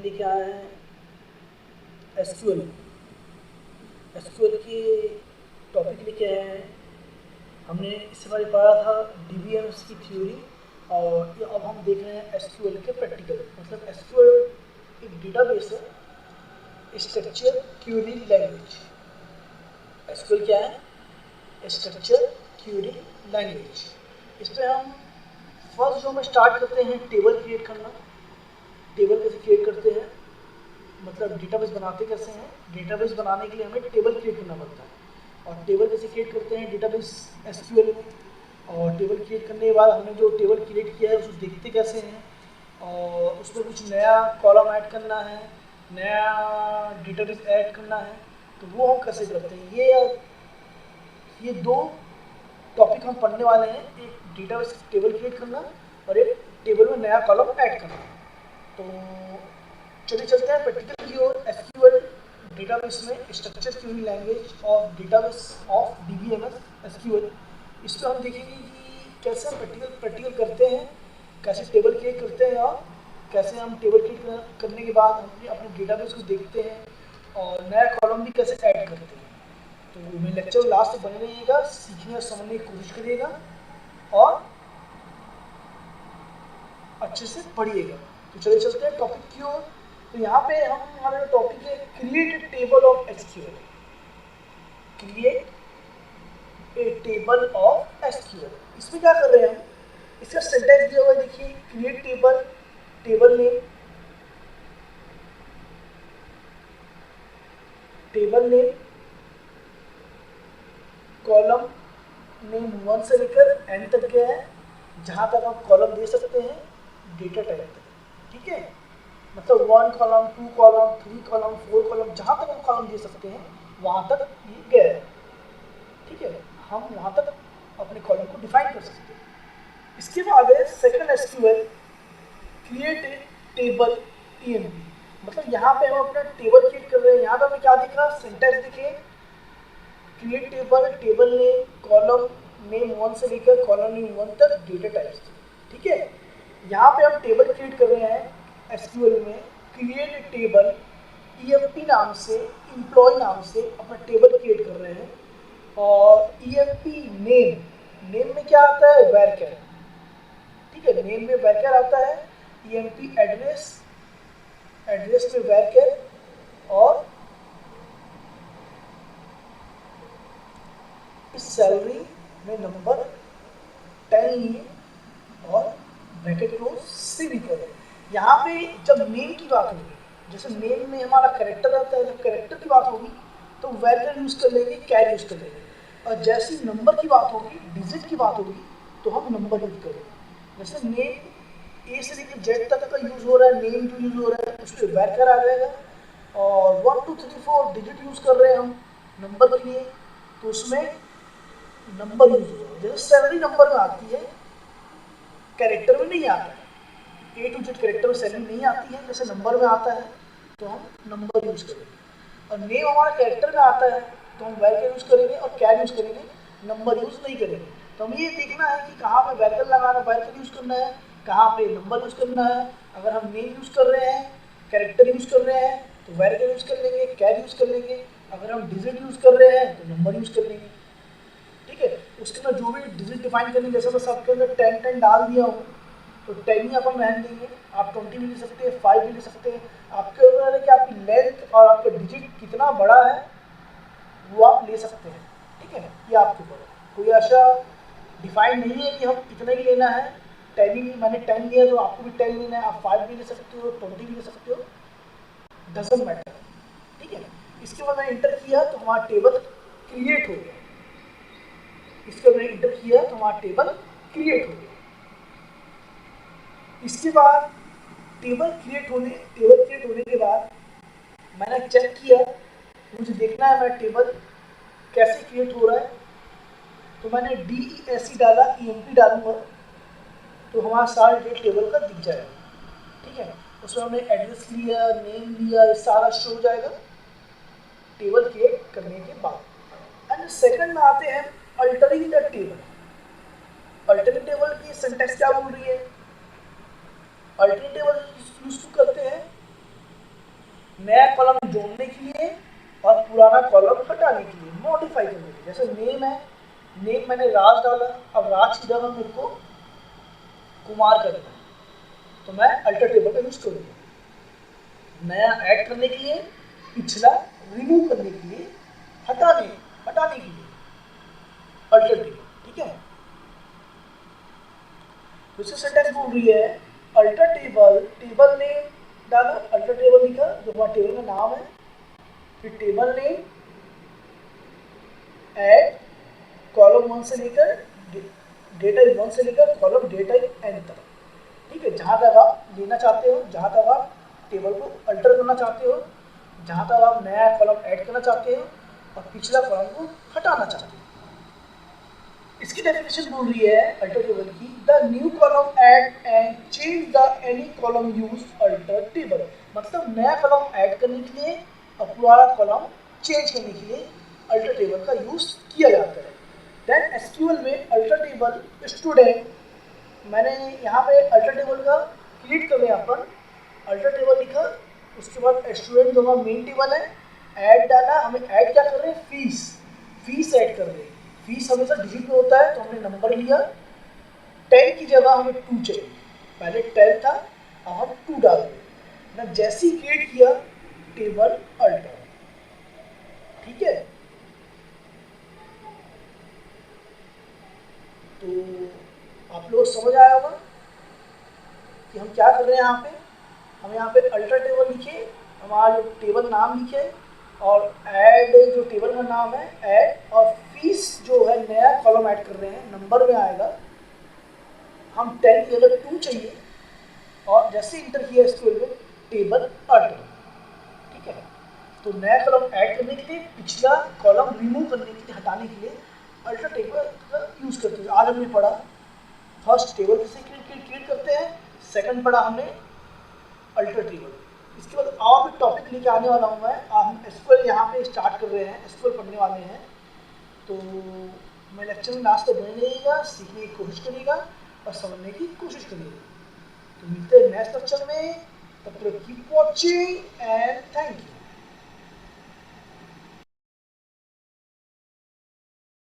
लेके आए हैं एसक्यूएल। एसक्यूएल की टॉपिक लेके आए हैं। हमने इससे पहले पढ़ा था डीबीएमएस की थ्योरी, और ये अब हम देख रहे हैं एसक्यूएल के प्रैक्टिकल। मतलब एसक्यूएल एक डेटाबेस है, स्ट्रक्चर क्यूरी लैंग्वेज। एसक्यूएल क्या है? Structure Curie language. इस पर हम फर्स्ट जो हम स्टार्ट करते हैं टेबल क्रिएट करना। टेबल कैसे क्रिएट करते हैं, मतलब डेटाबेस बनाते कैसे हैं। डेटाबेस बनाने के लिए हमें टेबल क्रिएट करना पड़ता है। और टेबल कैसे क्रिएट करते हैं डेटाबेस एसक्यूएल में। और टेबल क्रिएट करने के बाद हमने जो टेबल क्रिएट किया है उसको देखते कैसे हैं, और उसमें कुछ नया कॉलम ऐड करना है, नया डेटाबेस ऐड करना है, तो वो हम कैसे करते हैं। ये दो टॉपिक हम पढ़ने वाले हैं, एक डेटाबेस टेबल क्रिएट करना और एक टेबल में नया कॉलम ऐड करना। तो चलिए चलते हैं प्रैक्टिकल की ओर। एसक्यूएल डेटाबेस में structure Curie language of database of DBMS SQL. इस पर हम देखेंगे कि कैसे हम प्रैक्टिकल करते हैं, कैसे टेबल क्रिएट करते हैं, और कैसे हम टेबल क्रिएट करने के बाद अपने डेटाबेस को देखते हैं और नया कॉलम भी कैसे ऐड करते हैं। तो मेरे लेक्चर लास्ट तक बने रहिएगा, सीखने और समझने की कोशिश करिएगा और अच्छे से पढ़िएगा। तो चलिए चलते हैं टॉपिक की ओर। तो यहाँ पे हमारा टॉपिक है create table of SQL. Create a table of SQL. इसमें क्या कर रहे हैं हम, इसका सेंटेंस दिया हुआ है, देखिए। Create table, table name, table name, column name 1 से लेकर एन तक गया है, जहाँ तक आप कॉलम दे सकते हैं डेटा टाइप तक। ठीक है, मतलब 1 कॉलम, 2 कॉलम, 3 कॉलम, 4 कॉलम, जहाँ तक हम कॉलम दे सकते हैं वहाँ तक ये गया है। ठीक है, हम वहाँ तक अपने कॉलम को डिफाइन कर सकते हैं। इसके बाद है second SQL, create a table TMP. मतलब यहाँ पे हम अपना टेबल क्रिएट कर रहे हैं। यहाँ पे हमें क्या दिख रहा है, सिंटैक्स देखिए। Create table, table name, column name 1 से लेकर कॉलम नेम 1 तक डेटा टाइप्स। ठीक है, यहाँ पे हम टेबल क्रिएट कर रहे हैं एसक्यूएल में। क्रिएट टेबल ईएमपी नाम से, एम्प्लॉय नाम से अपना टेबल क्रिएट कर रहे हैं। और ईएमपी नेम, नेम में क्या आता है, वैरचर। ठीक है, नेम में वैरचर आता है। ईएमपी एड्रेस, एड्रेस में वैरचर, और इस सैलरी में नंबर 10 लिए और ब्रैकेट को सिली करें। यहाँ पे जब नेम की बात होगी, जैसे नेम में हमारा कैरेक्टर आता है, जब कैरेक्टर की बात होगी तो वैरिएबल यूज कर लेंगे, कैर यूज कर लेंगे। और जैसी नंबर की बात होगी, डिजिट की बात होगी, तो हम नंबर यूज करेंगे। जैसे नेम ए से लेकर जेड तक का यूज हो रहा है, नेम जो यूज हो रहा है उस पर वैरकर आ जाएगा। और 1 2 3 4 डिजिट यूज कर रहे हैं हम नंबर के लिए, तो उसमें नंबर यूज हो रहा है। जैसे सैलरी नंबर में आती है, कैरेक्टर में नहीं आता है। ए टू जेड कैरेक्टर में सैलरी नहीं आती है, जैसे नंबर में आता है तो हम नंबर यूज करेंगे। और नेम हमारा कैरेक्टर में आता है तो हम वैरकर यूज करेंगे और कैर यूज करेंगे, नंबर यूज नहीं करेंगे। तो हमें ये देखना है कि कहाँ पे वैरकर लगाना, वैरकर यूज करना है, कहाँ पे नंबर यूज करना है। अगर हम नेम यूज कर रहे हैं, कैरेक्टर यूज कर रहे हैं तो वैरकर यूज कर लेंगे, कैर यूज कर लेंगे। अगर हम डिजिट यूज कर रहे हैं तो नंबर यूज कर लेंगे। ठीक है, उसके अंदर जो भी डिजिट डिफाइन करनी, जैसे मैं सबके अंदर 10 डाल दिया हूँ तो 10 ही अपन रहने देंगे। आप 20 भी ले सकते हैं, 5 भी ले सकते हैं। आपके ऊपर है कि आपकी लेंथ और आपका डिजिट कितना बड़ा है वो आप ले सकते हैं। ठीक है, ये आपके ऊपर है। कोई ऐसा डिफाइन नहीं है कि हम इतना ही लेना है। 10 ही, मैंने 10 लिया तो आपको भी 10 लेना है। आप 5 भी ले सकते हो, 20 भी ले सकते हो, डजंट मैटर। ठीक है, इसके बाद मैंने इंटर किया तो हमारा टेबल क्रिएट हो गया। इसके बाद मैंने इंटर किया तो हमारा टेबल क्रिएट हो गया। इसके बाद टेबल क्रिएट होने के बाद मैंने चेक किया, मुझे देखना है मैं टेबल कैसे क्रिएट हो रहा है। तो मैंने DESC डाला, EMP डालूंगा तो हमारा सारा डिटेल टेबल का दिख जाएगा। ठीक है, उसमें हमने एड्रेस लिया, नेम लिया, ये सारा शो हो जाएगा टेबल क्रिएट करने के बाद। एंड सेकंड में आते हैं altering the table. Altering table की सिंटैक्स क्या बोल रही है। अल्टरिंग टेबल यूज करते हैं नया कॉलम जोड़ने के लिए और पुराना कॉलम हटाने के लिए, मॉडिफाई करने के लिए। जैसे नेम है, नेम मैंने राज डाला, अब राज की जगह मेरे को कुमार करना है, तो मैं अल्टर टेबल का यूज करूँगा। नया ऐड करने के लिए, पिछला रिमूव करने के लिए, हटाने के लिए अल्टर टेबल। ठीक है, दूसरी सेंटेंस बोल रही है अल्टर टेबल, टेबल नेम डाला, अल्टर टेबल लिखा जो हमारा टेबल का नाम है, फिर टेबल नेम ऐड कॉलम 1 से लेकर डेटा 1 से लेकर कॉलम डेटा n तक। ठीक है, जहाँ तक आप लेना चाहते हो, जहाँ तक आप टेबल को अल्टर करना चाहते हो, जहाँ तक आप नया कॉलम ऐड करना चाहते हो और पिछला कॉलम को हटाना चाहते हो। इसकी डेफिनेशन बोल रही है अल्टर टेबल की, the new column add and change the any column use alter table. मतलब नया कॉलम ऐड करने के लिए और पुराना कॉलम चेंज करने के लिए अल्टर टेबल का यूज किया जाता है। देन एसक्यूएल में अल्टर टेबल स्टूडेंट, मैंने यहाँ पे अल्टर टेबल का क्रिएट कर रहे हैं अपन, अल्टर टेबल लिखा, उसके बाद स्टूडेंट जो हमारा मेन टेबल है, ऐड डाला, हमें ऐड क्या कर रहे हैं, फीस ऐड कर रहे हैं। फीस हमेशा डिजिट में होता है तो हमने नंबर लिया, 10 की जगह हमें 2 चाहिए, पहले 10 था अब हम 2 डाल रहे हैं ना। जैसे ही क्रिएट किया टेबल अल्टर। ठीक है, तो आप लोग समझ आया होगा कि हम क्या कर रहे हैं। यहाँ पे हम यहाँ पे अल्टर टेबल लिखे, हमारा जो टेबल नाम लिखे और ऐड जो टेबल का नाम है ऐड, और फीस जो है नया कॉलम ऐड कर रहे हैं, नंबर में आएगा। हम 10 की जगह 2 चाहिए और जैसे इंटर किया एसक्यूएल में टेबल अल्टर। ठीक है, तो नया कॉलम ऐड करने के लिए, पिछला कॉलम रिमूव करने के लिए, हटाने के लिए अल्टर टेबल का यूज करते हैं। आज हमने पढ़ा फर्स्ट टेबल कैसे क्रिएट करते हैं, सेकंड पढ़ा हमने अल्टर टेबल। इसके बाद और भी टॉपिक लेके आने वाला हूँ मैं। हम एसक्यूएल यहाँ पे स्टार्ट कर रहे हैं, एसक्यूएल पढ़ने वाले हैं, तो मैं लेक्चर में लास्ट तक बने रहिएगा, सीखने की कोशिश करिएगा और समझने की कोशिश करिएगा। तो मिलते हैं नेक्स्ट लेक्चर में, तब तक keep watching and thank you.